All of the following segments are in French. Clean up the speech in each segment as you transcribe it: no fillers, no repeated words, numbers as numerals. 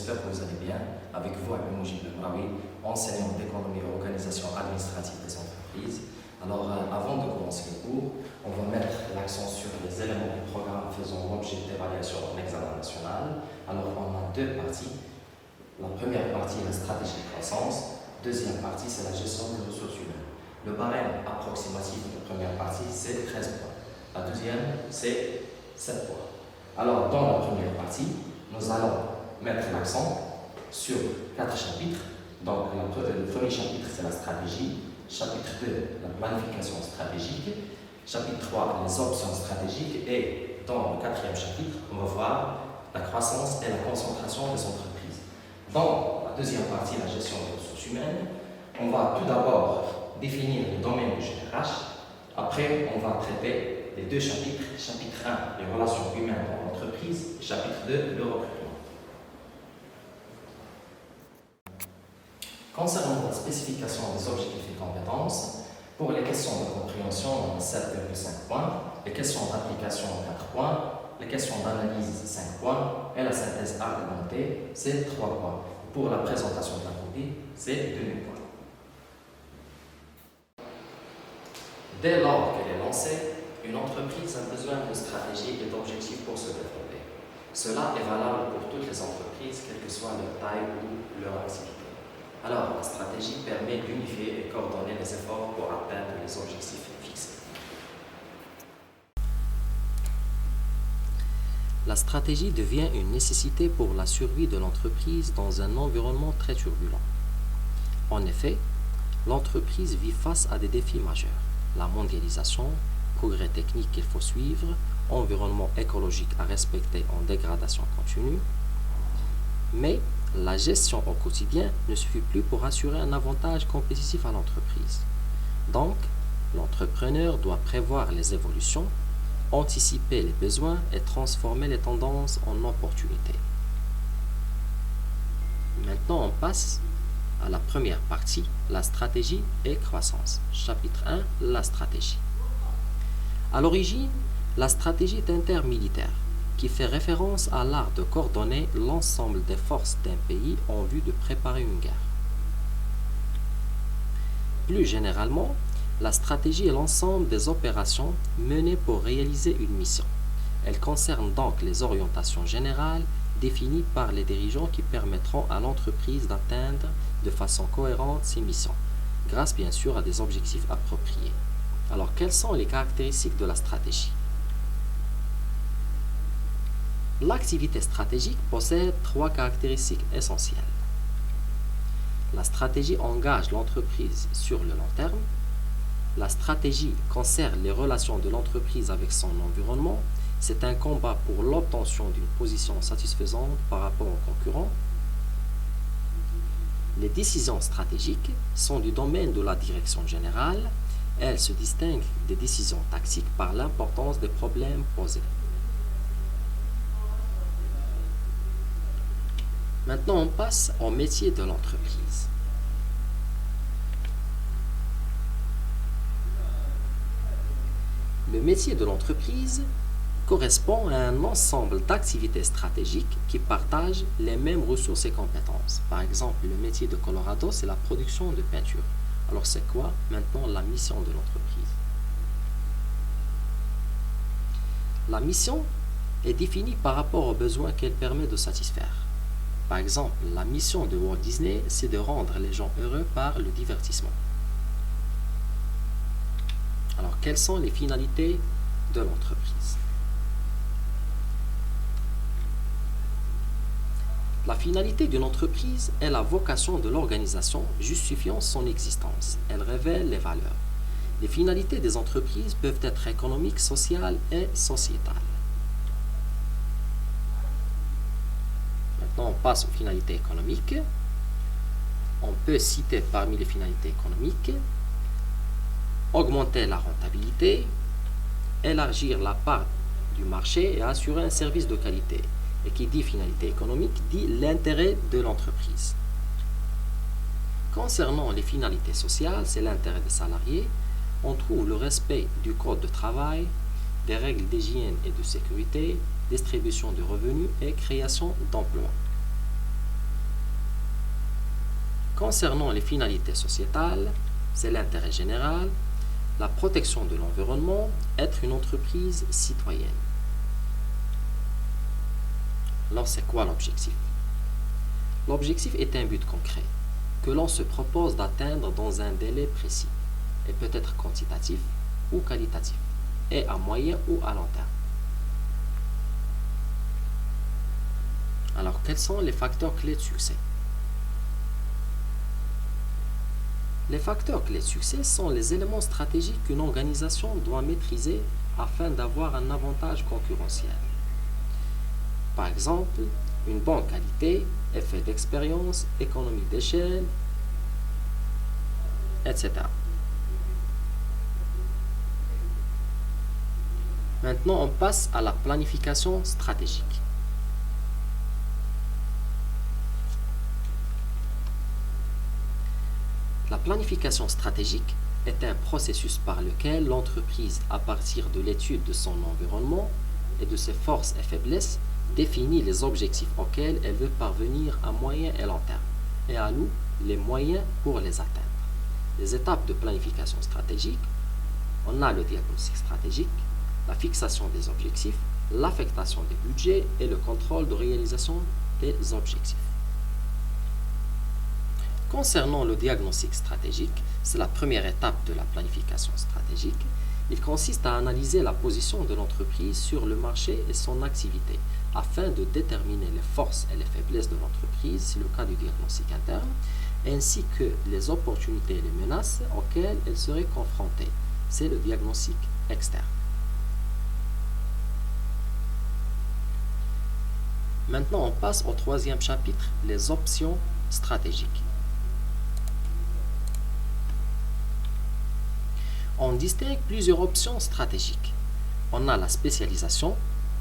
j'espère que vous allez bien. Avec vous, Abou Moujib Benraoui, enseignant d'économie et organisation administrative des entreprises. Alors, avant de commencer le cours, on va mettre l'accent sur les éléments du programme faisant l'objet d'évaluation en examen national. Alors, on a deux parties. La première partie est la stratégie de croissance. Deuxième partie, c'est la gestion des ressources humaines. Le barème approximatif de la première partie, c'est 13 points. La deuxième, c'est 7 points. Alors, dans la première partie, nous allons mettre l'accent sur 4 chapitres. Donc, le premier chapitre, c'est la stratégie. Chapitre 2, la planification stratégique. Chapitre 3, les options stratégiques. Et dans le quatrième chapitre, on va voir la croissance et la concentration des entreprises. Dans la deuxième partie, la gestion des ressources humaines, on va tout d'abord définir le domaine du GRH. Après, on va traiter les deux chapitres. Chapitre 1, les relations humaines dans l'entreprise. Chapitre 2, le recrutement. Concernant la spécification des objectifs et compétences, pour les questions de compréhension, on a 7,5 points, les questions d'application, 4 points, les questions d'analyse, 5 points, et la synthèse argumentée, c'est 3 points. Pour la présentation de la copie, c'est 2 points. Dès lors qu'elle est lancée, une entreprise a besoin de stratégie et d'objectifs pour se développer. Cela est valable pour toutes les entreprises, quelle que soit leur taille ou leur activité. Alors, la stratégie permet d'unifier et coordonner les efforts pour atteindre les objectifs fixés. La stratégie devient une nécessité pour la survie de l'entreprise dans un environnement très turbulent. En effet, l'entreprise vit face à des défis majeurs. La mondialisation, progrès techniques qu'il faut suivre, environnement écologique à respecter en dégradation continue. Mais la gestion au quotidien ne suffit plus pour assurer un avantage compétitif à l'entreprise. Donc, l'entrepreneur doit prévoir les évolutions, anticiper les besoins et transformer les tendances en opportunités. Maintenant, on passe à la première partie, la stratégie et croissance. Chapitre 1, la stratégie. À l'origine, la stratégie est intermilitaire, qui fait référence à l'art de coordonner l'ensemble des forces d'un pays en vue de préparer une guerre. Plus généralement, la stratégie est l'ensemble des opérations menées pour réaliser une mission. Elle concerne donc les orientations générales définies par les dirigeants qui permettront à l'entreprise d'atteindre de façon cohérente ses missions, grâce bien sûr à des objectifs appropriés. Alors, quelles sont les caractéristiques de la stratégie? L'activité stratégique possède 3 caractéristiques essentielles. La stratégie engage l'entreprise sur le long terme. La stratégie concerne les relations de l'entreprise avec son environnement. C'est un combat pour l'obtention d'une position satisfaisante par rapport aux concurrents. Les décisions stratégiques sont du domaine de la direction générale. Elles se distinguent des décisions tactiques par l'importance des problèmes posés. Maintenant, on passe au métier de l'entreprise. Le métier de l'entreprise correspond à un ensemble d'activités stratégiques qui partagent les mêmes ressources et compétences. Par exemple, le métier de Colorado, c'est la production de peinture. Alors, c'est quoi maintenant la mission de l'entreprise? La mission est définie par rapport aux besoins qu'elle permet de satisfaire. Par exemple, la mission de Walt Disney, c'est de rendre les gens heureux par le divertissement. Alors, quelles sont les finalités de l'entreprise? La finalité d'une entreprise est la vocation de l'organisation justifiant son existence. Elle révèle les valeurs. Les finalités des entreprises peuvent être économiques, sociales et sociétales. Maintenant, on passe aux finalités économiques. On peut citer parmi les finalités économiques augmenter la rentabilité, élargir la part du marché et assurer un service de qualité. Et qui dit finalité économique dit l'intérêt de l'entreprise. Concernant les finalités sociales, c'est l'intérêt des salariés. On trouve le respect du code de travail, des règles d'hygiène et de sécurité, distribution de revenus et création d'emplois. Concernant les finalités sociétales, c'est l'intérêt général, la protection de l'environnement, être une entreprise citoyenne. Alors, c'est quoi l'objectif? L'objectif est un but concret que l'on se propose d'atteindre dans un délai précis et peut être quantitatif ou qualitatif et à moyen ou à long terme. Alors, quels sont les facteurs clés de succès? Les facteurs clés de succès sont les éléments stratégiques qu'une organisation doit maîtriser afin d'avoir un avantage concurrentiel. Par exemple, une bonne qualité, effet d'expérience, économie d'échelle, etc. Maintenant, on passe à la planification stratégique. La planification stratégique est un processus par lequel l'entreprise, à partir de l'étude de son environnement et de ses forces et faiblesses, définit les objectifs auxquels elle veut parvenir à moyen et long terme et alloue les moyens pour les atteindre. Les étapes de planification stratégique, on a le diagnostic stratégique, la fixation des objectifs, l'affectation des budgets et le contrôle de réalisation des objectifs. Concernant le diagnostic stratégique, c'est la première étape de la planification stratégique. Il consiste à analyser la position de l'entreprise sur le marché et son activité afin de déterminer les forces et les faiblesses de l'entreprise, c'est le cas du diagnostic interne, ainsi que les opportunités et les menaces auxquelles elle serait confrontée, c'est le diagnostic externe. Maintenant, on passe au troisième chapitre, les options stratégiques. On distingue plusieurs options stratégiques. On a la spécialisation,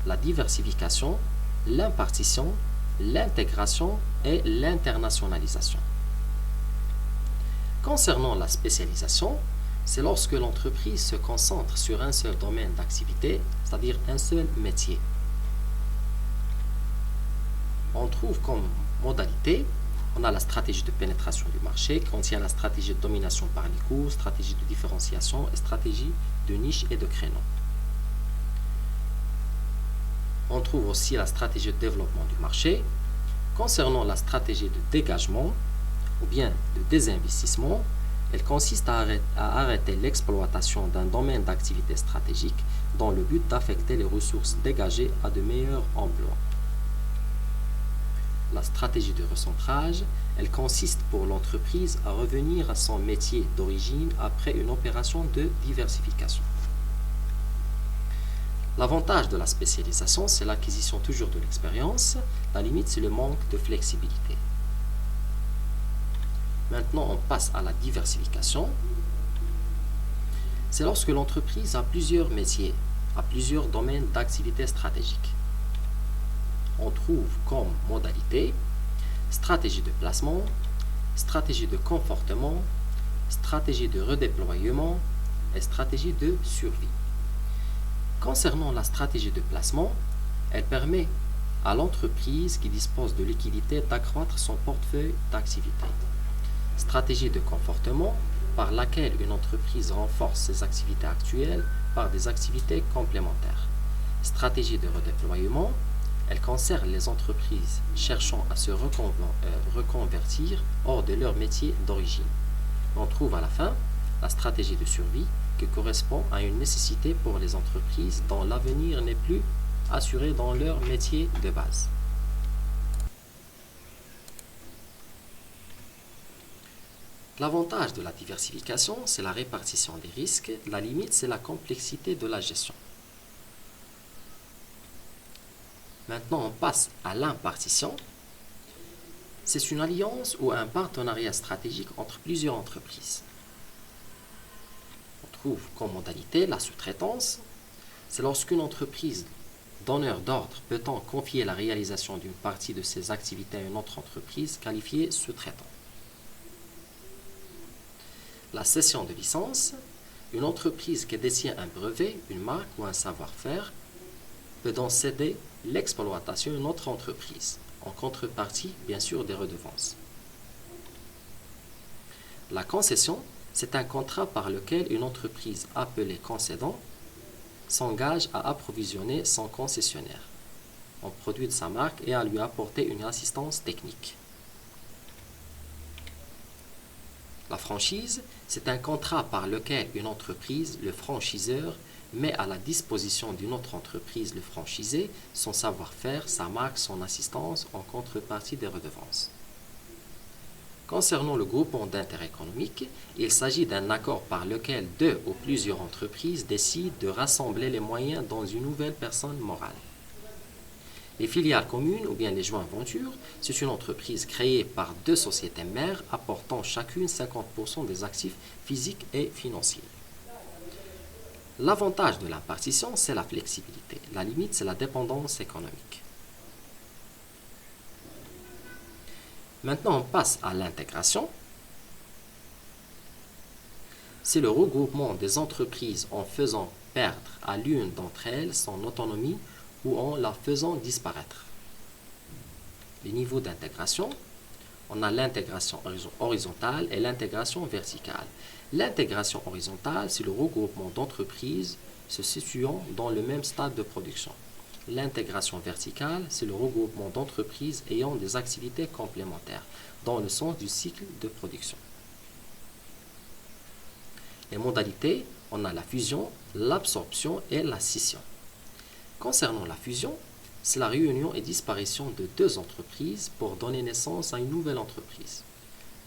la diversification, l'impartition, l'intégration et l'internationalisation. Concernant la spécialisation, c'est lorsque l'entreprise se concentre sur un seul domaine d'activité, c'est-à-dire un seul métier. On trouve comme modalité, on a la stratégie de pénétration du marché qui contient la stratégie de domination par les coûts, stratégie de différenciation et stratégie de niche et de créneau. On trouve aussi la stratégie de développement du marché. Concernant la stratégie de dégagement ou bien de désinvestissement, elle consiste à arrêter l'exploitation d'un domaine d'activité stratégique dans le but d'affecter les ressources dégagées à de meilleurs emplois. La stratégie de recentrage, elle consiste pour l'entreprise à revenir à son métier d'origine après une opération de diversification. L'avantage de la spécialisation, c'est l'acquisition toujours de l'expérience. La limite, c'est le manque de flexibilité. Maintenant, on passe à la diversification. C'est lorsque l'entreprise a plusieurs métiers, a plusieurs domaines d'activité stratégique. On trouve comme modalité stratégie de placement, stratégie de confortement, stratégie de redéploiement et stratégie de survie. Concernant la stratégie de placement, elle permet à l'entreprise qui dispose de liquidité d'accroître son portefeuille d'activités. Stratégie de confortement, par laquelle une entreprise renforce ses activités actuelles par des activités complémentaires. Stratégie de redéploiement, elle concerne les entreprises cherchant à se reconvertir hors de leur métier d'origine. On trouve à la fin la stratégie de survie qui correspond à une nécessité pour les entreprises dont l'avenir n'est plus assuré dans leur métier de base. L'avantage de la diversification, c'est la répartition des risques. La limite, c'est la complexité de la gestion. Maintenant, on passe à l'impartition. C'est une alliance ou un partenariat stratégique entre plusieurs entreprises. On trouve comme modalité la sous-traitance. C'est lorsqu'une entreprise donneur d'ordre peut-on confier la réalisation d'une partie de ses activités à une autre entreprise qualifiée sous-traitant. La cession de licence, une entreprise qui détient un brevet, une marque ou un savoir-faire peut donc céder l'exploitation à une autre entreprise, en contrepartie, bien sûr, des redevances. La concession, c'est un contrat par lequel une entreprise appelée concédant s'engage à approvisionner son concessionnaire en produits de sa marque et à lui apporter une assistance technique. La franchise, c'est un contrat par lequel une entreprise, le franchiseur, met à la disposition d'une autre entreprise, le franchisé, son savoir-faire, sa marque, son assistance en contrepartie des redevances. Concernant le groupement d'intérêt économique, il s'agit d'un accord par lequel deux ou plusieurs entreprises décident de rassembler les moyens dans une nouvelle personne morale. Les filiales communes ou bien les joint ventures, c'est une entreprise créée par deux sociétés mères apportant chacune 50% des actifs physiques et financiers. L'avantage de l'impartition, c'est la flexibilité. La limite, c'est la dépendance économique. Maintenant, on passe à l'intégration. C'est le regroupement des entreprises en faisant perdre à l'une d'entre elles son autonomie ou en la faisant disparaître. Les niveaux d'intégration, on a l'intégration horizontale et l'intégration verticale. L'intégration horizontale, c'est le regroupement d'entreprises se situant dans le même stade de production. L'intégration verticale, c'est le regroupement d'entreprises ayant des activités complémentaires dans le sens du cycle de production. Les modalités, on a la fusion, l'absorption et la scission. Concernant la fusion, c'est la réunion et disparition de deux entreprises pour donner naissance à une nouvelle entreprise.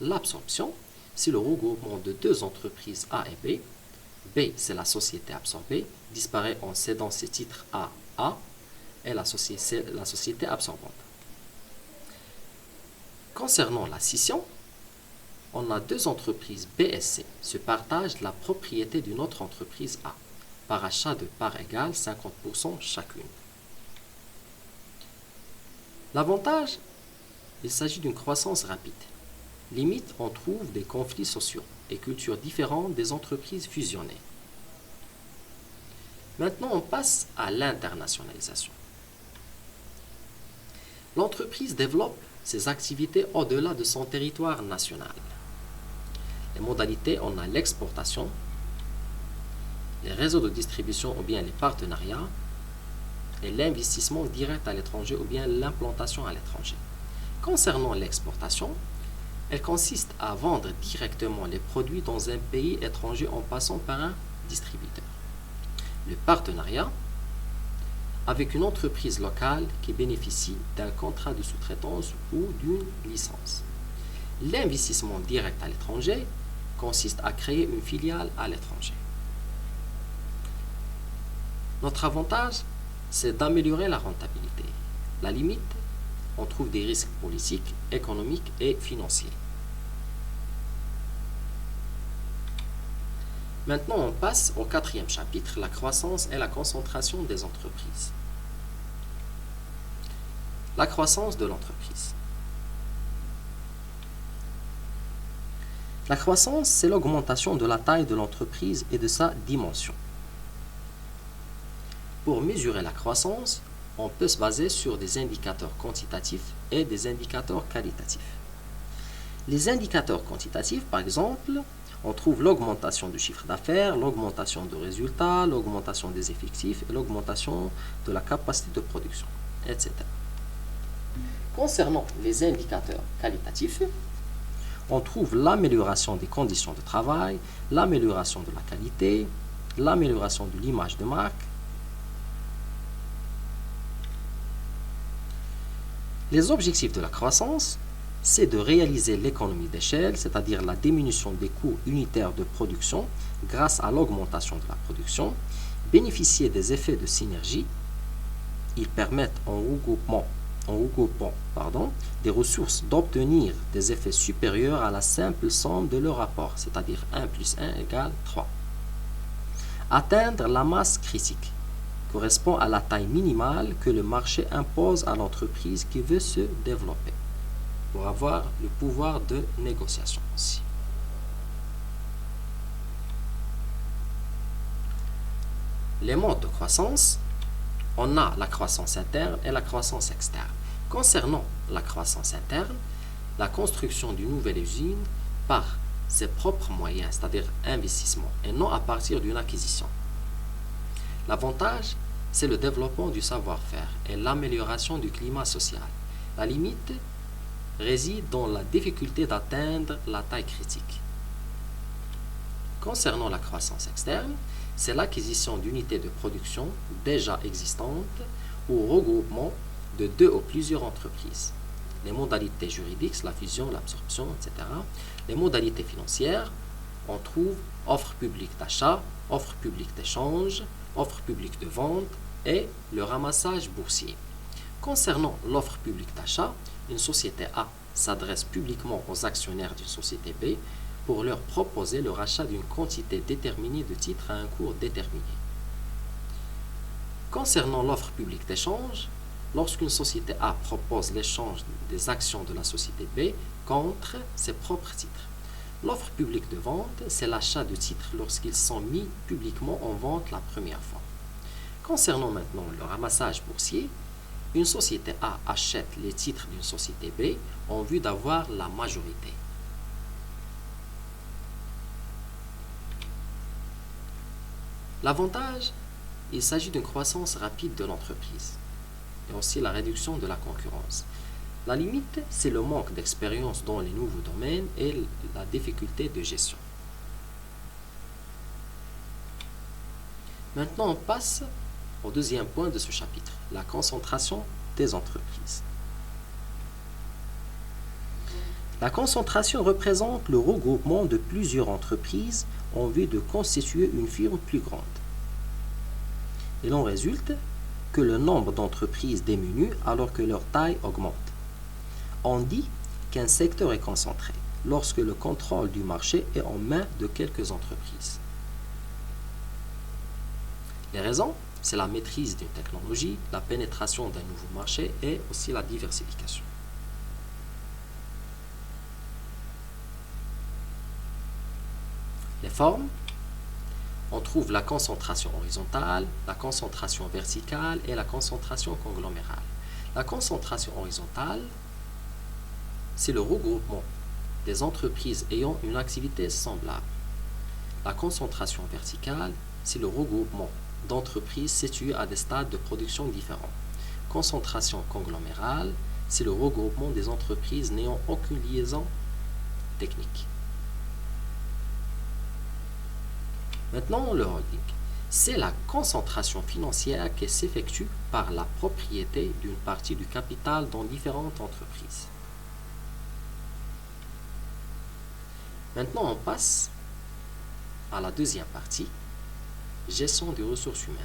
L'absorption, c'est le regroupement de deux entreprises A et B. B, c'est la société absorbée, disparaît en cédant ses titres à A, et la société absorbante. Concernant la scission, on a deux entreprises B et C se partagent la propriété d'une autre entreprise A par achat de parts égales 50% chacune. L'avantage, il s'agit d'une croissance rapide. Limite, on trouve des conflits sociaux et cultures différentes des entreprises fusionnées. Maintenant, on passe à l'internationalisation. L'entreprise développe ses activités au-delà de son territoire national. Les modalités, on a l'exportation, les réseaux de distribution ou bien les partenariats, et l'investissement direct à l'étranger ou bien l'implantation à l'étranger. Concernant l'exportation, elle consiste à vendre directement les produits dans un pays étranger en passant par un distributeur. Le partenariat, avec une entreprise locale qui bénéficie d'un contrat de sous-traitance ou d'une licence. L'investissement direct à l'étranger consiste à créer une filiale à l'étranger. Notre avantage, c'est d'améliorer la rentabilité. La limite, on trouve des risques politiques, économiques et financiers. Maintenant, on passe au quatrième chapitre, la croissance et la concentration des entreprises. La croissance de l'entreprise. La croissance, c'est l'augmentation de la taille de l'entreprise et de sa dimension. Pour mesurer la croissance, on peut se baser sur des indicateurs quantitatifs et des indicateurs qualitatifs. Les indicateurs quantitatifs, par exemple, on trouve l'augmentation du chiffre d'affaires, l'augmentation de résultats, l'augmentation des effectifs et l'augmentation de la capacité de production, etc. Concernant les indicateurs qualitatifs, on trouve l'amélioration des conditions de travail, l'amélioration de la qualité, l'amélioration de l'image de marque. Les objectifs de la croissance, c'est de réaliser l'économie d'échelle, c'est-à-dire la diminution des coûts unitaires de production grâce à l'augmentation de la production, bénéficier des effets de synergie. Ils permettent en regroupant des ressources d'obtenir des effets supérieurs à la simple somme de leurs rapports, c'est-à-dire 1 plus 1 égale 3. Atteindre la masse critique correspond à la taille minimale que le marché impose à l'entreprise qui veut se développer, pour avoir le pouvoir de négociation aussi. Les modes de croissance, on a la croissance interne et la croissance externe. Concernant la croissance interne, la construction d'une nouvelle usine par ses propres moyens, c'est-à-dire investissement, et non à partir d'une acquisition. L'avantage, c'est le développement du savoir-faire et l'amélioration du climat social. La limite réside dans la difficulté d'atteindre la taille critique. Concernant la croissance externe, c'est l'acquisition d'unités de production déjà existantes ou regroupement de 2 ou plusieurs entreprises. Les modalités juridiques, la fusion, l'absorption, etc. Les modalités financières, on trouve offre publique d'achat, offre publique d'échange, offre publique de vente et le ramassage boursier. Concernant l'offre publique d'achat, une société A s'adresse publiquement aux actionnaires d'une société B pour leur proposer le rachat d'une quantité déterminée de titres à un cours déterminé. Concernant l'offre publique d'échange, lorsqu'une société A propose l'échange des actions de la société B contre ses propres titres. L'offre publique de vente, c'est l'achat de titres lorsqu'ils sont mis publiquement en vente la première fois. Concernant maintenant le ramassage boursier, une société A achète les titres d'une société B en vue d'avoir la majorité. L'avantage, il s'agit d'une croissance rapide de l'entreprise et aussi la réduction de la concurrence. La limite, c'est le manque d'expérience dans les nouveaux domaines et la difficulté de gestion. Maintenant, on passe au deuxième point de ce chapitre, la concentration des entreprises. La concentration représente le regroupement de plusieurs entreprises en vue de constituer une firme plus grande. Il en résulte que le nombre d'entreprises diminue alors que leur taille augmente. On dit qu'un secteur est concentré lorsque le contrôle du marché est en main de quelques entreprises. Les raisons, c'est la maîtrise d'une technologie, la pénétration d'un nouveau marché et aussi la diversification. Les formes, on trouve la concentration horizontale, la concentration verticale et la concentration conglomérale. La concentration horizontale, c'est le regroupement des entreprises ayant une activité semblable. La concentration verticale, c'est le regroupement d'entreprises situées à des stades de production différents. Concentration conglomérale, c'est le regroupement des entreprises n'ayant aucune liaison technique. Maintenant, le holding, c'est la concentration financière qui s'effectue par la propriété d'une partie du capital dans différentes entreprises. Maintenant, on passe à la deuxième partie, gestion des ressources humaines.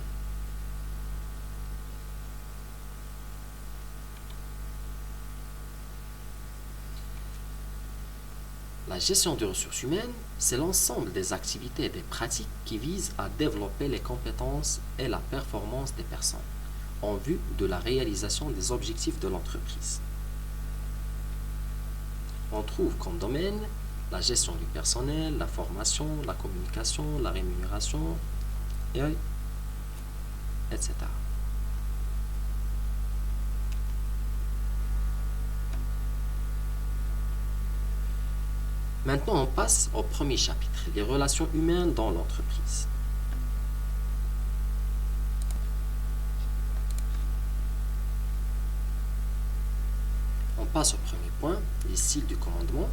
La gestion des ressources humaines, c'est l'ensemble des activités et des pratiques qui visent à développer les compétences et la performance des personnes en vue de la réalisation des objectifs de l'entreprise. On trouve comme domaine la gestion du personnel, la formation, la communication, la rémunération, etc. Maintenant, on passe au premier chapitre, les relations humaines dans l'entreprise. On passe au premier point, les styles du commandement.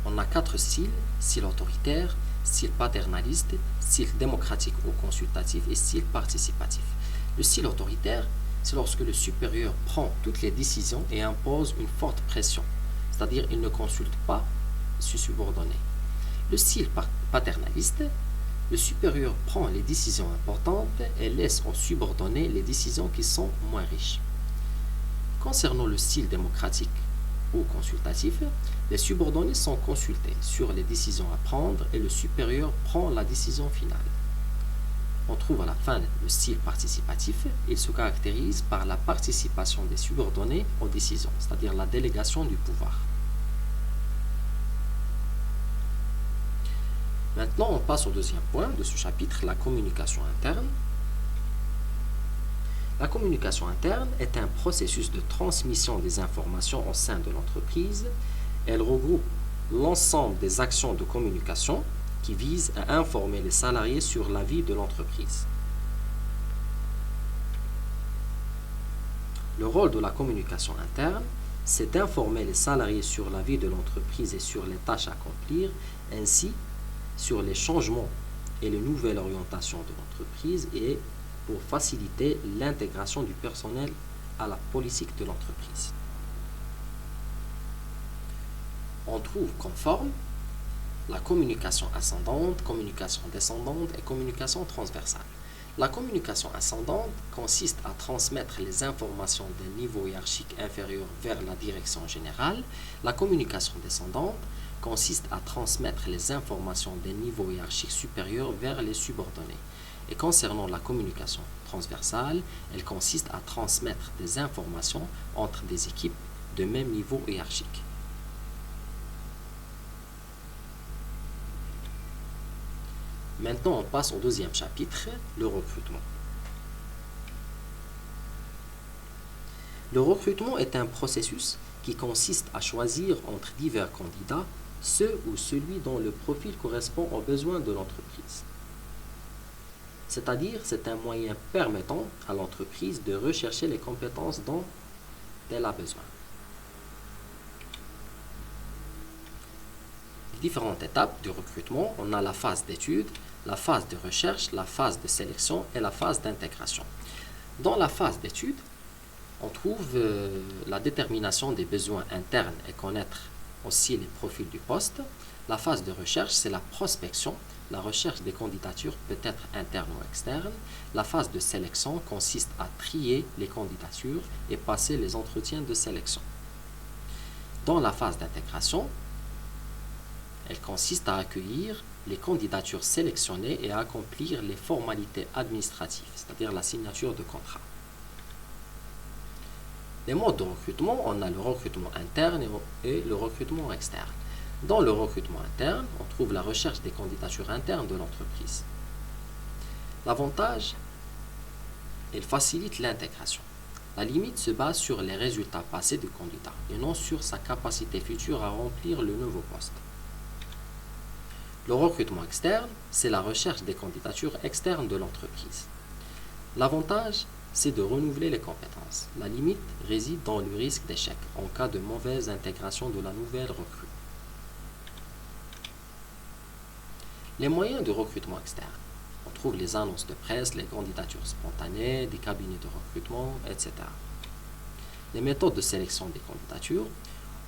On a 4 styles, style autoritaire, style paternaliste, style démocratique ou consultatif et style participatif. Le style autoritaire, c'est lorsque le supérieur prend toutes les décisions et impose une forte pression, c'est-à-dire il ne consulte pas ses subordonnés. Le style paternaliste, le supérieur prend les décisions importantes et laisse aux subordonnés les décisions qui sont moins riches. Concernant le style démocratique ou consultatif, les subordonnés sont consultés sur les décisions à prendre et le supérieur prend la décision finale. On trouve à la fin le style participatif. Il se caractérise par la participation des subordonnés aux décisions, c'est-à-dire la délégation du pouvoir. Maintenant, on passe au deuxième point de ce chapitre, la communication interne. La communication interne est un processus de transmission des informations au sein de l'entreprise. Elle regroupe l'ensemble des actions de communication qui visent à informer les salariés sur la vie de l'entreprise. Le rôle de la communication interne, c'est d'informer les salariés sur la vie de l'entreprise et sur les tâches à accomplir, ainsi sur les changements et les nouvelles orientations de l'entreprise et pour faciliter l'intégration du personnel à la politique de l'entreprise. On trouve comme forme la communication ascendante, communication descendante et communication transversale. La communication ascendante consiste à transmettre les informations d'un niveau hiérarchique inférieur vers la direction générale. La communication descendante consiste à transmettre les informations d'un niveau hiérarchique supérieur vers les subordonnés. Et concernant la communication transversale, elle consiste à transmettre des informations entre des équipes de même niveau hiérarchique. Maintenant, on passe au deuxième chapitre, le recrutement. Le recrutement est un processus qui consiste à choisir entre divers candidats ceux ou celui dont le profil correspond aux besoins de l'entreprise. C'est-à-dire, c'est un moyen permettant à l'entreprise de rechercher les compétences dont elle a besoin. Différentes étapes du recrutement, on a la phase d'étude, la phase de recherche, la phase de sélection et la phase d'intégration. Dans la phase d'étude, on trouve la détermination des besoins internes et connaître aussi les profils du poste. La phase de recherche, c'est la prospection. La recherche des candidatures peut être interne ou externe. La phase de sélection consiste à trier les candidatures et passer les entretiens de sélection. Dans la phase d'intégration, elle consiste à accueillir les candidatures sélectionnées et à accomplir les formalités administratives, c'est-à-dire la signature de contrat. Les modes de recrutement, on a le recrutement interne et le recrutement externe. Dans le recrutement interne, on trouve la recherche des candidatures internes de l'entreprise. L'avantage, elle facilite l'intégration. La limite se base sur les résultats passés du candidat et non sur sa capacité future à remplir le nouveau poste. Le recrutement externe, c'est la recherche des candidatures externes de l'entreprise. L'avantage, c'est de renouveler les compétences. La limite réside dans le risque d'échec en cas de mauvaise intégration de la nouvelle recrue. Les moyens de recrutement externe. On trouve les annonces de presse, les candidatures spontanées, des cabinets de recrutement, etc. Les méthodes de sélection des candidatures.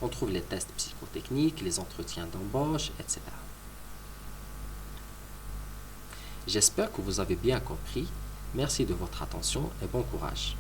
On trouve les tests psychotechniques, les entretiens d'embauche, etc. J'espère que vous avez bien compris. Merci de votre attention et bon courage.